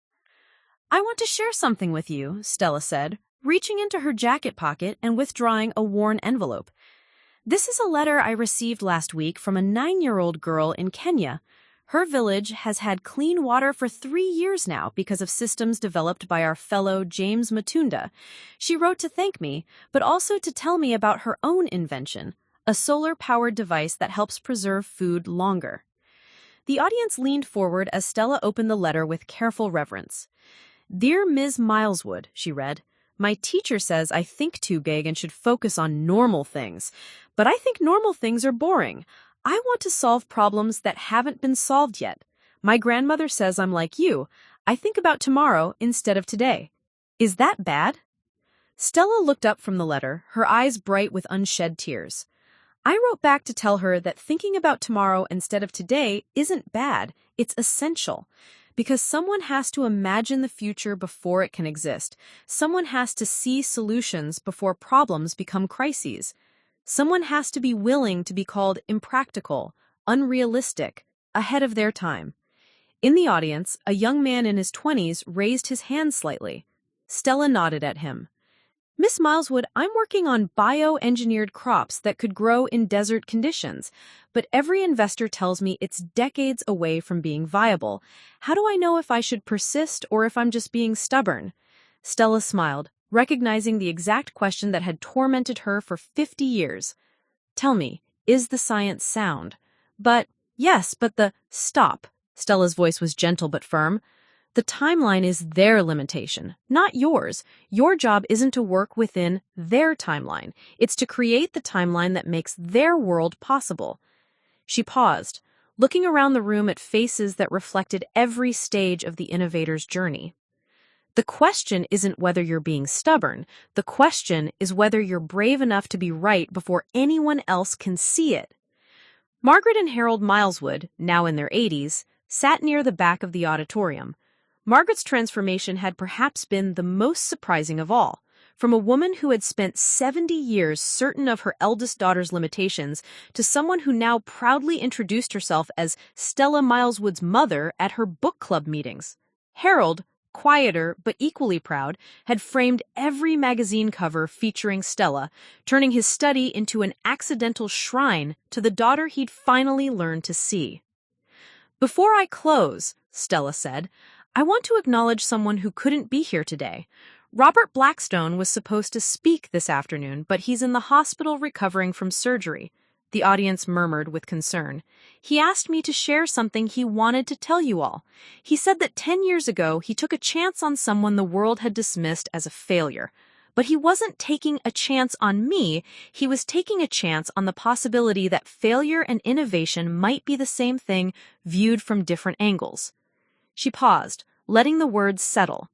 "I want to share something with you," Stella said, reaching into her jacket pocket and withdrawing a worn envelope. "This is a letter I received last week from a 9-year-old girl in Kenya. Her village has had clean water for 3 years now because of systems developed by our fellow James Matunda. She wrote to thank me, but also to tell me about her own invention, a solar-powered device that helps preserve food longer." The audience leaned forward as Stella opened the letter with careful reverence. "Dear Ms. Mileswood," she read, "my teacher says I think too big and should focus on normal things. But I think normal things are boring. I want to solve problems that haven't been solved yet. My grandmother says I'm like you. I think about tomorrow instead of today. Is that bad?" Stella looked up from the letter, her eyes bright with unshed tears. "I wrote back to tell her that thinking about tomorrow instead of today isn't bad, it's essential. Because someone has to imagine the future before it can exist. Someone has to see solutions before problems become crises. Someone has to be willing to be called impractical, unrealistic, ahead of their time." In the audience, a young man in his 20s raised his hand slightly. Stella nodded at him. "Miss Mileswood, I'm working on bioengineered crops that could grow in desert conditions, but every investor tells me it's decades away from being viable. How do I know if I should persist or if I'm just being stubborn?" Stella smiled, recognizing the exact question that had tormented her for 50 years. "Tell me, is the science sound?" Yes, but stop." Stella's voice was gentle but firm. "The timeline is their limitation, not yours. Your job isn't to work within their timeline. It's to create the timeline that makes their world possible." She paused, looking around the room at faces that reflected every stage of the innovator's journey. "The question isn't whether you're being stubborn. The question is whether you're brave enough to be right before anyone else can see it." Margaret and Harold Mileswood, now in their 80s, sat near the back of the auditorium. Margaret's transformation had perhaps been the most surprising of all. From a woman who had spent 70 years certain of her eldest daughter's limitations to someone who now proudly introduced herself as Stella Mileswood's mother at her book club meetings. Harold, quieter but equally proud, had framed every magazine cover featuring Stella, turning his study into an accidental shrine to the daughter he'd finally learned to see. "Before I close," Stella said, "I want to acknowledge someone who couldn't be here today. Robert Blackstone was supposed to speak this afternoon, but he's in the hospital recovering from surgery." The audience murmured with concern. "He asked me to share something he wanted to tell you all. He said that 10 years ago he took a chance on someone the world had dismissed as a failure. But he wasn't taking a chance on me, he was taking a chance on the possibility that failure and innovation might be the same thing viewed from different angles." She paused, letting the words settle.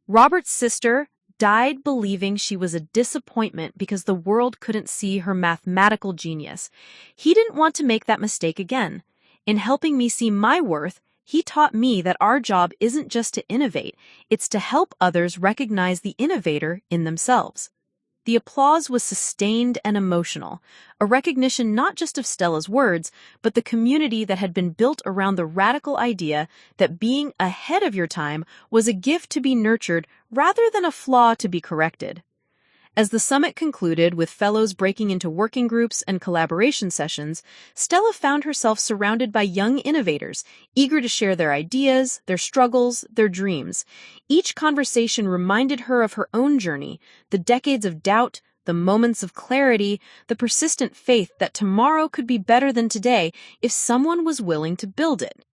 Robert's sister died believing she was a disappointment because the world couldn't see her mathematical genius. He didn't want to make that mistake again. In helping me see my worth, he taught me that our job isn't just to innovate, it's to help others recognize the innovator in themselves. The applause was sustained and emotional, a recognition not just of Stella's words, but the community that had been built around the radical idea that being ahead of your time was a gift to be nurtured rather than a flaw to be corrected. As the summit concluded with fellows breaking into working groups and collaboration sessions, Stella found herself surrounded by young innovators, eager to share their ideas, their struggles, their dreams. Each conversation reminded her of her own journey, the decades of doubt, the moments of clarity, the persistent faith that tomorrow could be better than today if someone was willing to build it.